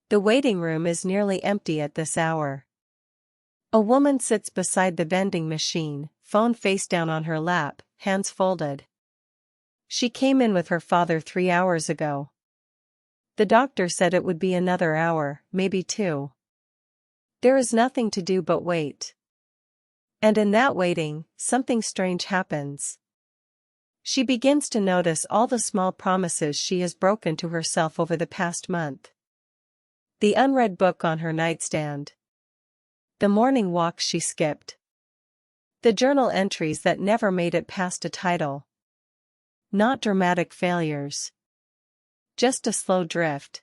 The waiting room is nearly empty at this hour. A woman sits beside the vending machine, phone face down on her lap, hands folded. She came in with her father 3 hours ago. The doctor said it would be another hour, maybe 2. There is nothing to do but wait. And in that waiting, something strange happens. She begins to notice all the small promises she has broken to herself over the past month. The unread book on her nightstand. The morning walks she skipped. The journal entries that never made it past a title. Not dramatic failures. Just a slow drift.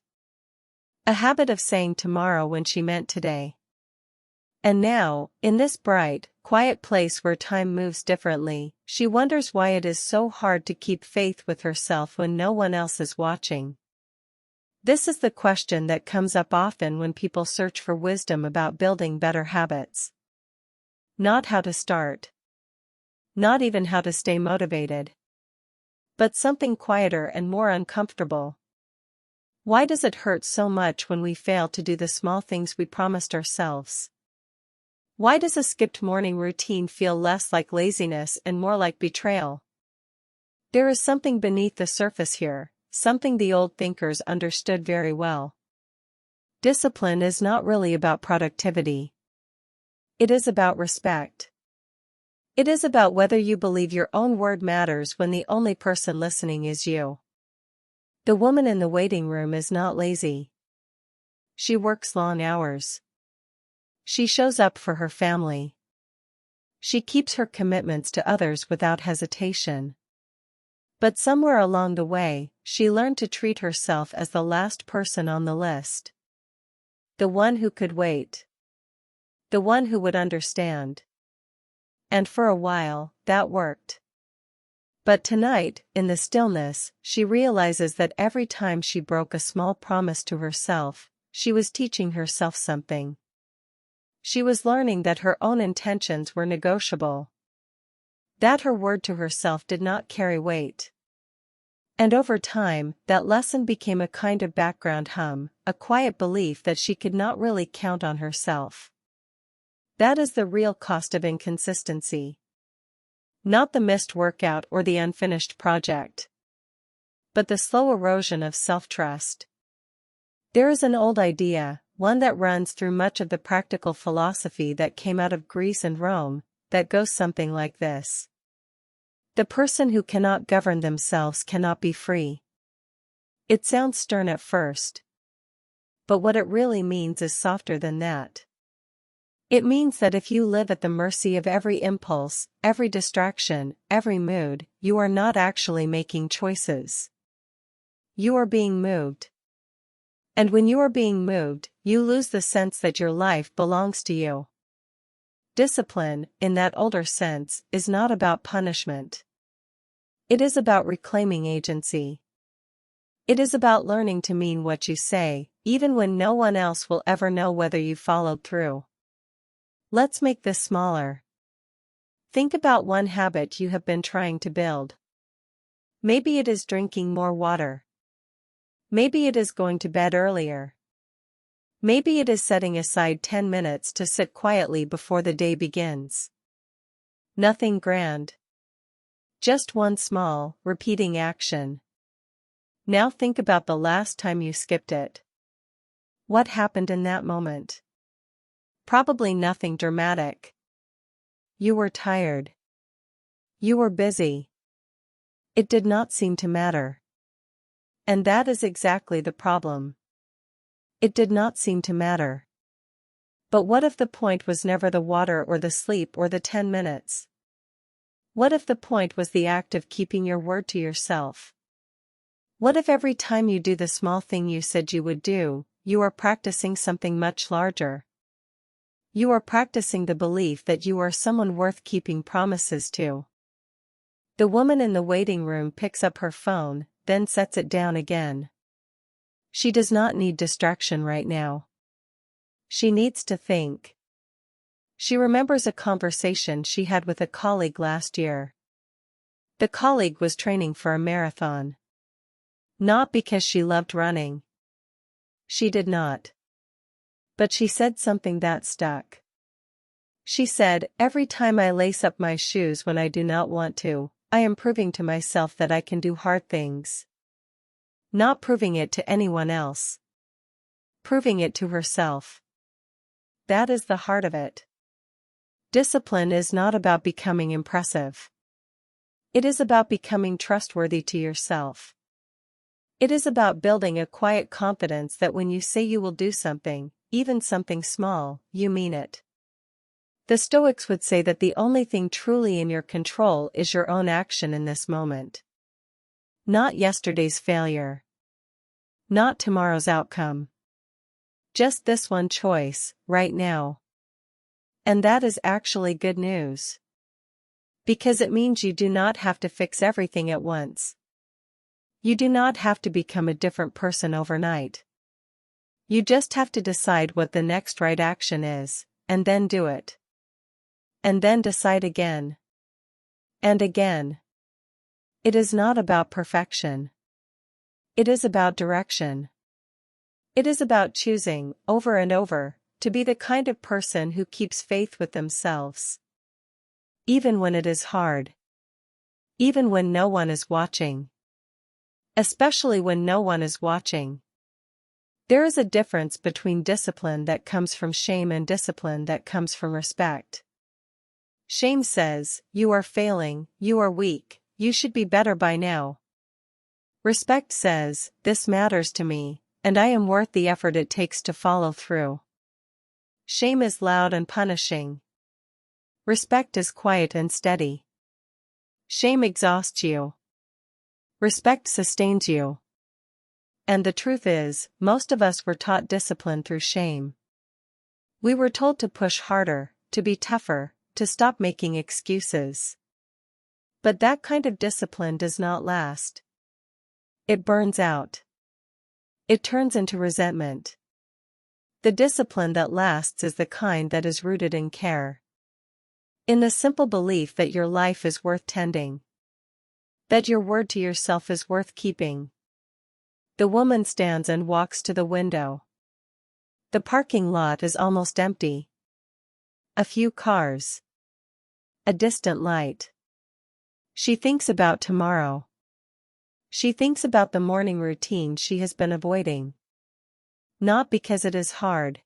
A habit of saying tomorrow when she meant today. And now, in this bright, quiet place where time moves differently, she wonders why it is so hard to keep faith with herself when no one else is watching. This is the question that comes up often when people search for wisdom about building better habits. Not how to start. Not even how to stay motivated. But something quieter and more uncomfortable. Why does it hurt so much when we fail to do the small things we promised ourselves? Why does a skipped morning routine feel less like laziness and more like betrayal? There is something beneath the surface here, something the old thinkers understood very well. Discipline is not really about productivity. It is about respect. It is about whether you believe your own word matters when the only person listening is you. The woman in the waiting room is not lazy. She works long hours. She shows up for her family. She keeps her commitments to others without hesitation. But somewhere along the way, she learned to treat herself as the last person on the list. The one who could wait. The one who would understand. And for a while, that worked. But tonight, in the stillness, she realizes that every time she broke a small promise to herself, she was teaching herself something. She was learning that her own intentions were negotiable. That her word to herself did not carry weight. And over time, that lesson became a kind of background hum, a quiet belief that she could not really count on herself. That is the real cost of inconsistency. Not the missed workout or the unfinished project. But the slow erosion of self-trust. There is an old idea, one that runs through much of the practical philosophy that came out of Greece and Rome, that goes something like this. The person who cannot govern themselves cannot be free. It sounds stern at first. But what it really means is softer than that. It means that if you live at the mercy of every impulse, every distraction, every mood, you are not actually making choices. You are being moved. And when you are being moved, you lose the sense that your life belongs to you. Discipline, in that older sense, is not about punishment. It is about reclaiming agency. It is about learning to mean what you say, even when no one else will ever know whether you followed through. Let's make this smaller. Think about one habit you have been trying to build. Maybe it is drinking more water. Maybe it is going to bed earlier. Maybe it is setting aside 10 minutes to sit quietly before the day begins. Nothing grand. Just one small, repeating action. Now think about the last time you skipped it. What happened in that moment? Probably nothing dramatic. You were tired. You were busy. It did not seem to matter. And that is exactly the problem. It did not seem to matter. But what if the point was never the water or the sleep or the 10 minutes? What if the point was the act of keeping your word to yourself? What if every time you do the small thing you said you would do, you are practicing something much larger? You are practicing the belief that you are someone worth keeping promises to. The woman in the waiting room picks up her phone, then sets it down again. She does not need distraction right now. She needs to think. She remembers a conversation she had with a colleague last year. The colleague was training for a marathon. Not because she loved running. She did not. But she said something that stuck. She said, "Every time I lace up my shoes when I do not want to, I am proving to myself that I can do hard things." Not proving it to anyone else. Proving it to herself. That is the heart of it. Discipline is not about becoming impressive. It is about becoming trustworthy to yourself. It is about building a quiet confidence that when you say you will do something, even something small, you mean it. The Stoics would say that the only thing truly in your control is your own action in this moment. Not yesterday's failure. Not tomorrow's outcome. Just this one choice, right now. And that is actually good news. Because it means you do not have to fix everything at once. You do not have to become a different person overnight. You just have to decide what the next right action is, and then do it. And then decide again. And again. It is not about perfection. It is about direction. It is about choosing, over and over, to be the kind of person who keeps faith with themselves. Even when it is hard. Even when no one is watching. Especially when no one is watching. There is a difference between discipline that comes from shame and discipline that comes from respect. Shame says, "You are failing, you are weak, you should be better by now." Respect says, "This matters to me, and I am worth the effort it takes to follow through." Shame is loud and punishing. Respect is quiet and steady. Shame exhausts you. Respect sustains you. And the truth is, most of us were taught discipline through shame. We were told to push harder, to be tougher, to stop making excuses. But that kind of discipline does not last. It burns out. It turns into resentment. The discipline that lasts is the kind that is rooted in care. In the simple belief that your life is worth tending. That your word to yourself is worth keeping. The woman stands and walks to the window. The parking lot is almost empty. A few cars. A distant light. She thinks about tomorrow. She thinks about the morning routine she has been avoiding. Not because it is hard.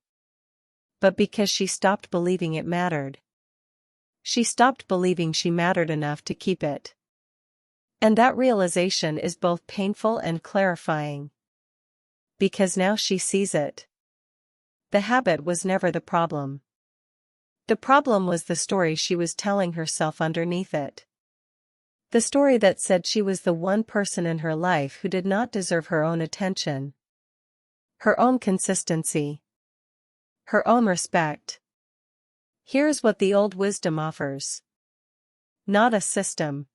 But because she stopped believing it mattered. She stopped believing she mattered enough to keep it. And that realization is both painful and clarifying. Because now she sees it. The habit was never the problem. The problem was the story she was telling herself underneath it. The story that said she was the one person in her life who did not deserve her own attention. Her own consistency. Her own respect. Here's what the old wisdom offers. Not a system.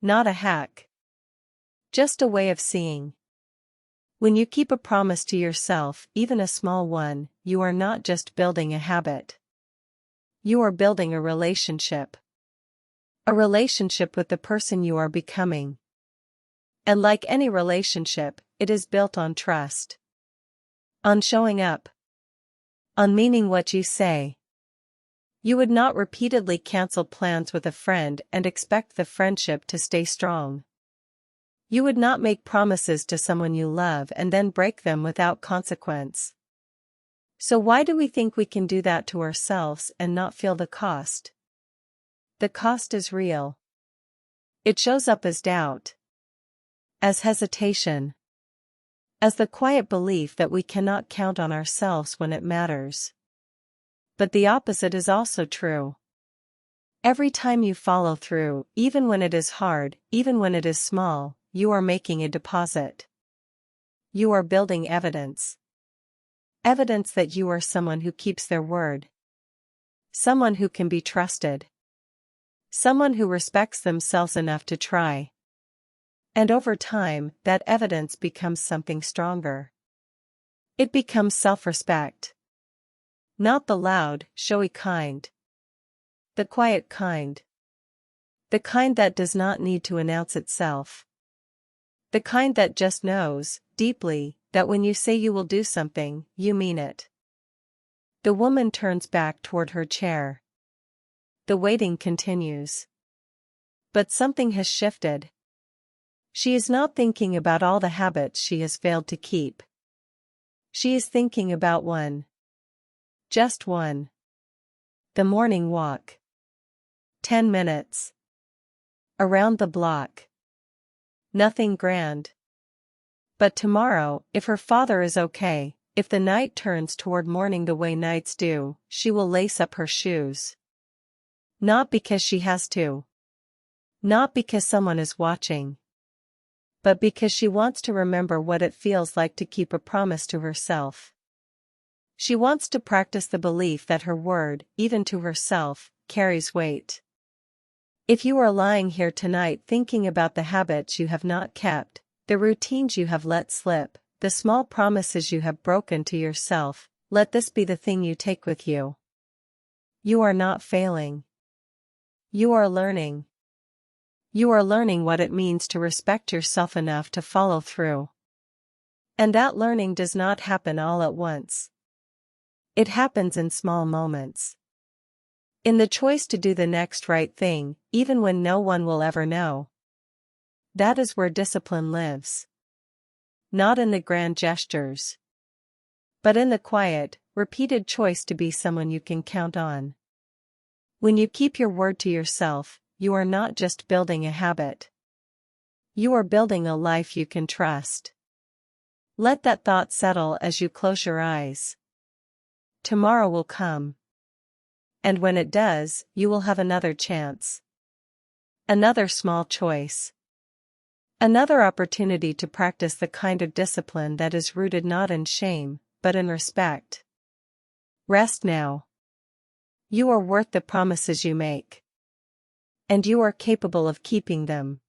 Not a hack. Just a way of seeing. When you keep a promise to yourself, even a small one, you are not just building a habit. You are building a relationship. A relationship with the person you are becoming. And like any relationship, it is built on trust. On showing up. On meaning what you say. You would not repeatedly cancel plans with a friend and expect the friendship to stay strong. You would not make promises to someone you love and then break them without consequence. So why do we think we can do that to ourselves and not feel the cost? The cost is real. It shows up as doubt. As hesitation. As the quiet belief that we cannot count on ourselves when it matters. But the opposite is also true. Every time you follow through, even when it is hard, even when it is small, you are making a deposit. You are building evidence. Evidence that you are someone who keeps their word. Someone who can be trusted. Someone who respects themselves enough to try. And over time, that evidence becomes something stronger. It becomes self-respect. Not the loud, showy kind. The quiet kind. The kind that does not need to announce itself. The kind that just knows, deeply, that when you say you will do something, you mean it. The woman turns back toward her chair. The waiting continues. But something has shifted. She is not thinking about all the habits she has failed to keep. She is thinking about one. Just one. The morning walk. 10 minutes. Around the block. Nothing grand. But tomorrow, if her father is okay, if the night turns toward morning the way nights do, she will lace up her shoes. Not because she has to. Not because someone is watching. But because she wants to remember what it feels like to keep a promise to herself. She wants to practice the belief that her word, even to herself, carries weight. If you are lying here tonight thinking about the habits you have not kept, the routines you have let slip, the small promises you have broken to yourself, let this be the thing you take with you. You are not failing. You are learning. You are learning what it means to respect yourself enough to follow through. And that learning does not happen all at once. It happens in small moments. In the choice to do the next right thing, even when no one will ever know. That is where discipline lives. Not in the grand gestures. But in the quiet, repeated choice to be someone you can count on. When you keep your word to yourself, you are not just building a habit. You are building a life you can trust. Let that thought settle as you close your eyes. Tomorrow will come. And when it does, you will have another chance. Another small choice. Another opportunity to practice the kind of discipline that is rooted not in shame, but in respect. Rest now. You are worth the promises you make. And you are capable of keeping them.